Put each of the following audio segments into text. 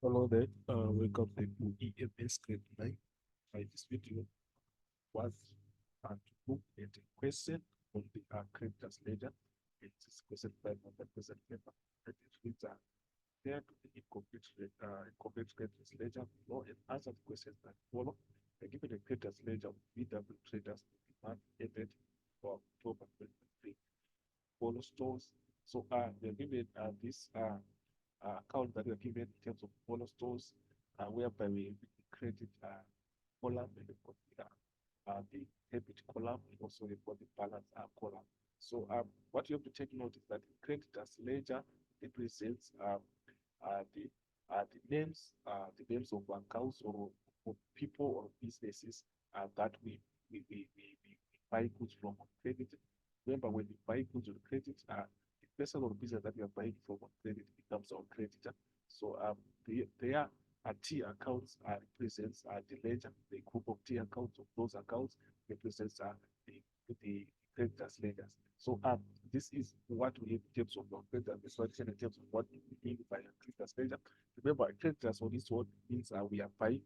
Hello there, welcome to EMS Grade 9. This video was to look at a question on the creditors ledger. It is question 5 on the present paper. And it reads, there to the incomplete creditors ledger below and answer the questions that follow. Given the creditors ledger of VW traders for the month ended for October 2023. Follow stores. So they're given this account that we are given in terms of follow stores, whereby we created column and we've got the debit column and also we've got the balance column. So what you have to take note is that creditors ledger represents the names of accounts or people or businesses that we buy goods from on credit. Remember, when we buy goods on credit, the person or business that we are buying from on credit becomes our creditor. So their T accounts represents the ledger. The group of T accounts of those accounts represents the creditors ledgers. So this is what we have in terms of our creditors. This is in terms of what we mean by a creditors ledger. Remember, creditors on this one means we are buying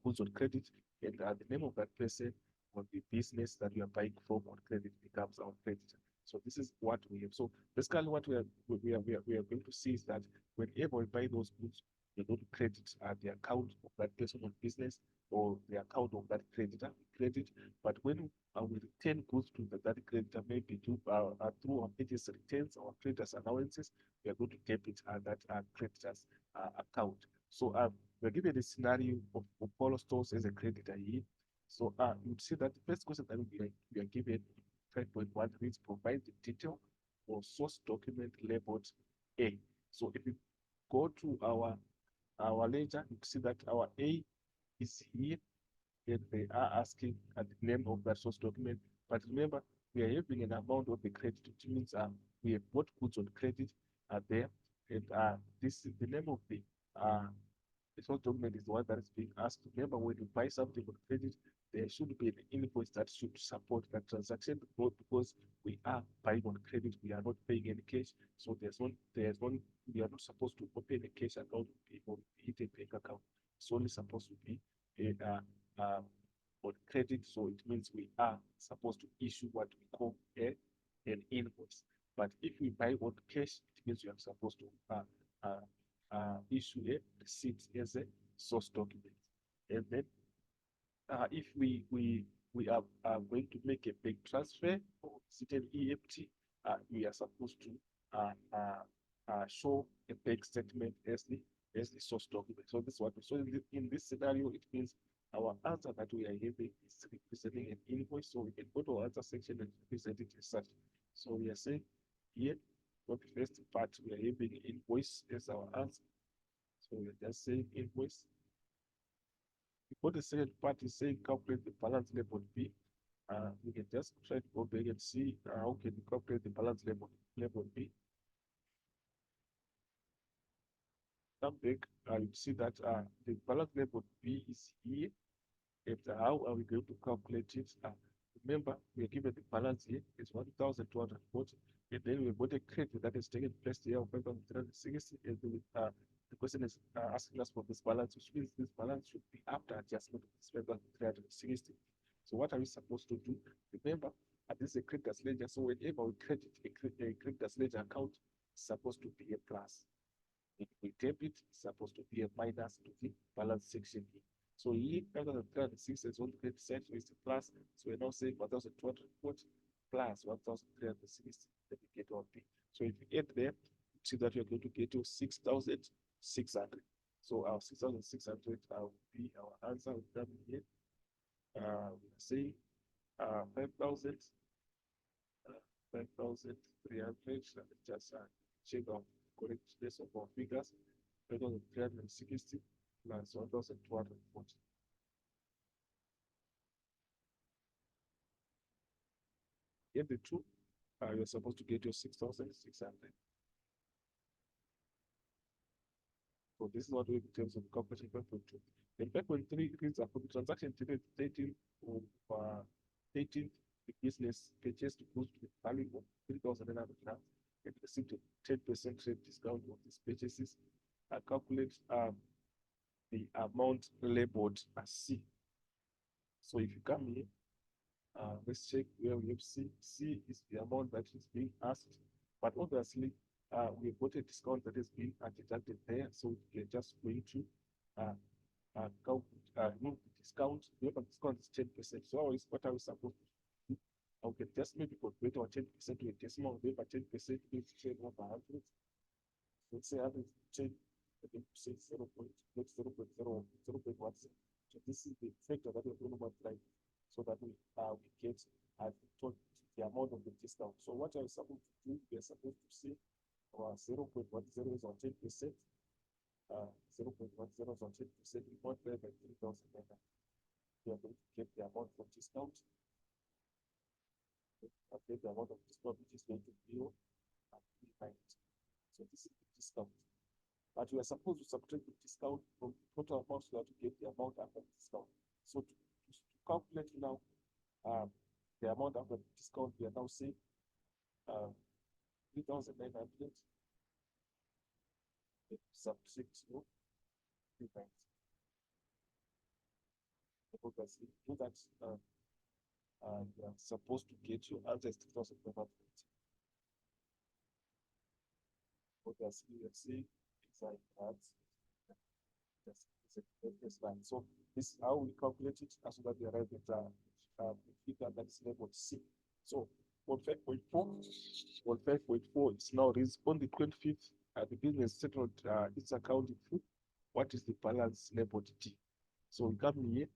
goods on credit, and the name of that person or the business that we are buying from on credit becomes our creditor. So this is what we have. So basically, what we are going to see is that whenever we buy those goods, we're going to credit the account of that person or business or the account of that creditor, credit. But when we return goods to that creditor, maybe through our purchase returns or creditors allowances, we are going to debit that creditor's account. So we're given a scenario of Polo Stores as a creditor here. So you'd see that the first question that we are given 5.1 reads provide the detail or source document labeled A. So if you go to our ledger, you see that our A is here, and they are asking the name of that source document. But remember, we are having an amount of the credit, which means we have bought goods on credit there, and this is the name of the source document is the one that is being asked. Remember, when you buy something on credit, there should be an invoice that should support that transaction because we are buying on credit, we are not paying any cash. So we are not supposed to open a cash account or hit a bank account. It's only supposed to be a, on credit. So it means we are supposed to issue what we call an invoice. But if we buy on cash, it means we are supposed to issue a receipt as a source document. And then if we are going to make a bank transfer or is an EFT, we are supposed to show a bank statement as the source document. So this is what we so in this scenario, it means our answer that we are having is representing an invoice. So we can go to our answer section and represent it as such. So we are saying here, for the first part, we are having invoice as our answer. So we're just saying invoice. Before the second part is saying calculate the balance label B, we can just try to go back and see how can we calculate the balance label B. Come back, you see that the balance label B is here. And how are we going to calculate it? Remember, we are given the balance here is 1,240, and then we got a credit that is taking place here of 5,360, and the question is asking us for this balance, which means this balance should be after adjustment of this 5,360. So what are we supposed to do? Remember, this is a creditors ledger, so whenever we credit a creditors ledger account, it's supposed to be a plus. If we debit, it's supposed to be a minus to the balance section here. So here, 5,306 is 1%, so it's a plus. So we're now saying 1,240 plus 1,360, then we get our P. So if we add there, see that we're going to get to 6,600. So our 6,600 will be our answer. We come here. We say 5,000, 5,300. Just check our correctness of our figures. 5,360 plus 1,240. Get the two, you're supposed to get your 6,600. So this is what we in terms of calculating 5.2. Then 5.3 reads for the transaction dated 13 of 18, the business purchased goods with value of 3,900 pounds and received a 10% trade discount on these purchases. I calculate the amount labeled as C. So if you come here, let's check where we have C. C is the amount that is being asked, but obviously we've got a discount that is being deducted there, so we're just going to uh, remove the discount. The discount is 10%. So what are we supposed to do? I can just maybe convert our 10% to a decimal, whatever 10% means 10 over 100. Let's say 110, let me say 0. 0.1. So this is the factor that we're going to multiply so that we get the amount of the discount. So what are we supposed to do? We are supposed to say our 0.10 is our 10%. 0.10 is our 10%. We multiply by 3,000. We are going to get the amount of discount. Okay, the amount of discount which is going to be 0 and 390. So this is the discount. But we are supposed to subtract the discount from the total amount so that to get the amount after the discount. So to calculate now the amount after the discount, we are now saying 3,900 subtract 390. Because if you do that, you are supposed to get your answer is 3,900. Obviously, you see it's like that. So this is how we calculate it so that we arrive at the figure that is labeled C. So 5.4 is now raised on the 25th. The business settled its account in full. What is the balance labeled D? So we come here,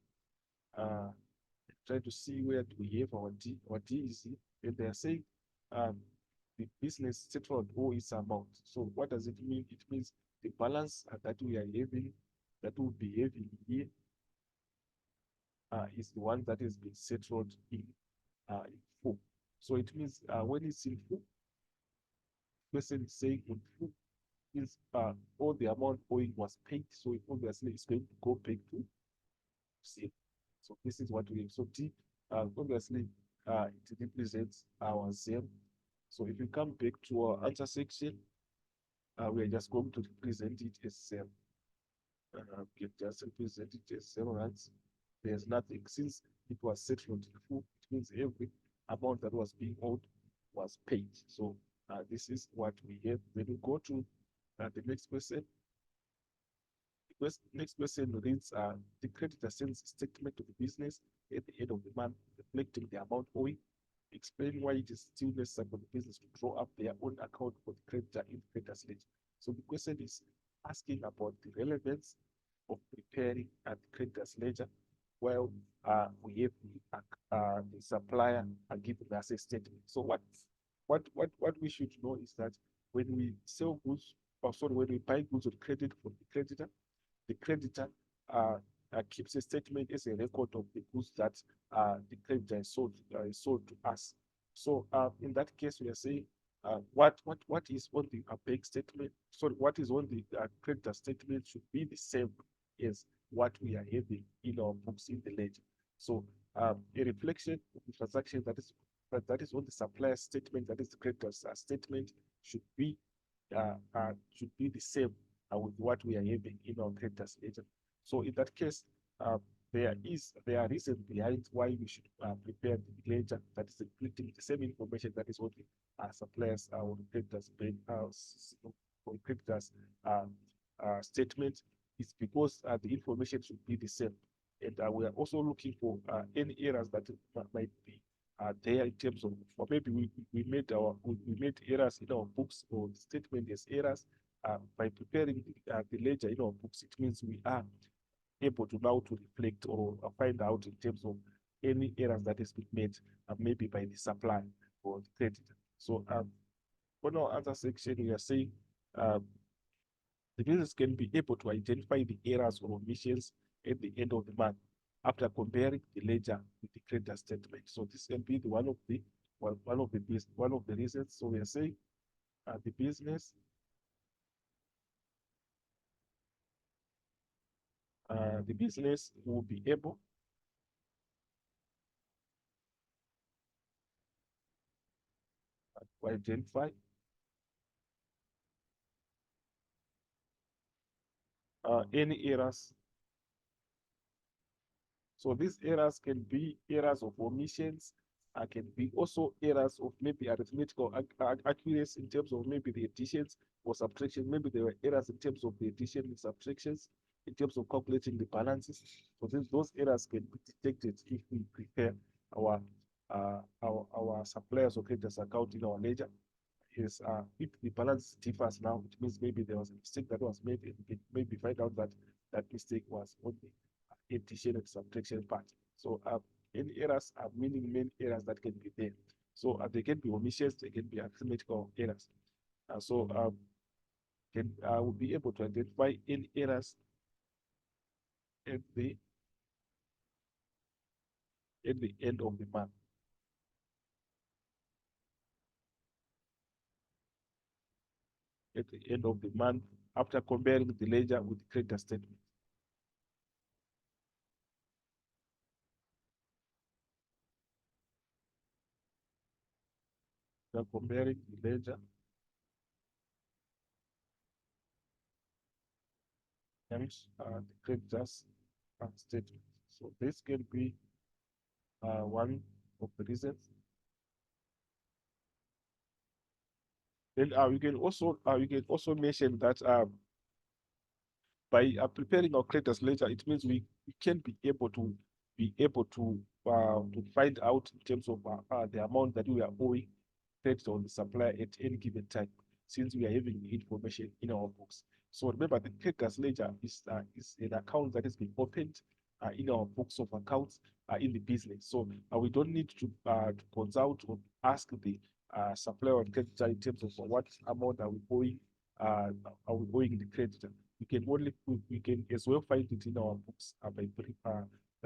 try to see where do we have our D. Our D is here, and they are saying the business settled all its amount. So what does it mean? It means the balance that we are having, that will be having here, is the one that has been settled in full. So it means when it's in full, person is saying in full means all the amount owing was paid. So it obviously it's going to go back to C. So this is what we have. So D, obviously, it represents our zero. So if we come back to our answer section, we are just going to represent it as zero. We can just represent it as 0 rands. There's nothing. Since it was settled in full, it means every amount that was being owed was paid. So this is what we have. When we go to the next question, next question reads, the creditor sends a statement to the business at the end of the month reflecting the amount owing. Explain why it is still necessary for the business to draw up their own account for the creditor in the creditors ledger. So the question is asking about the relevance of preparing the creditors ledger while we have the supplier giving us a statement. So what we should know is that when we sell goods, or sorry, when we buy goods on credit from the creditor keeps a statement as a record of the goods that the creditor is sold to us. So in that case, we are saying what is on the bank statement, sorry, what is on the creditor statement should be the same as what we are having in our books in the ledger. So a reflection of the transaction that is on the supplier statement, that is the creditor's statement, should be the same with what we are having in our creditors ledger. So in that case, there are reasons behind why we should prepare the ledger that is including the same information that is what the suppliers or creditors or creditors statement. Is because the information should be the same, and we are also looking for any errors that might be there in terms of, or maybe we made errors in our books or the statement as errors. By preparing the ledger in our books, it means we are able to now to reflect or find out in terms of any errors that has been made, maybe by the supplier or the creditor. So on our answer section, we are saying the business can be able to identify the errors or omissions at the end of the month after comparing the ledger with the creditor statement. So this can be one of the reasons. So we are saying the business will be able to identify any errors So these errors can be errors of omissions, can be also errors of maybe arithmetical accuracy in terms of maybe the additions or subtraction. Maybe there were errors in terms of the addition and subtractions, in terms of calculating the balances. So those errors can be detected if we prepare our our suppliers or creditors account in our ledger. Is if the balance differs now, it means maybe there was a mistake that was made, and we can maybe find out that that mistake was on the addition and subtraction part. So any errors are meaning main errors that can be there. So they can be omissions, they can be arithmetical errors. So can will be able to identify any errors at the end of the month. At the end of the month, after comparing the ledger with the creditor statement. After comparing the ledger and the creditor's statement. So this can be one of the reasons. Then you can also mention that by preparing our creditors ledger, it means we can be able to find out in terms of the amount that we are owing credit on the supplier at any given time, since we are having the information in our books. So remember, the creditors ledger is an account that has been opened in our books of accounts in the business. So we don't need to consult or ask the supplier or creditor in terms of what amount are we owing the creditor. We can as well find it in our books by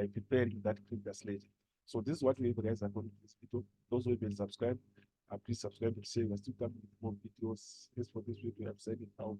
preparing that creditors ledger. So this is what we guys are going to this video. Those who have been subscribed, please subscribe and share. We're still coming with more videos. As for this video, I'm signing out.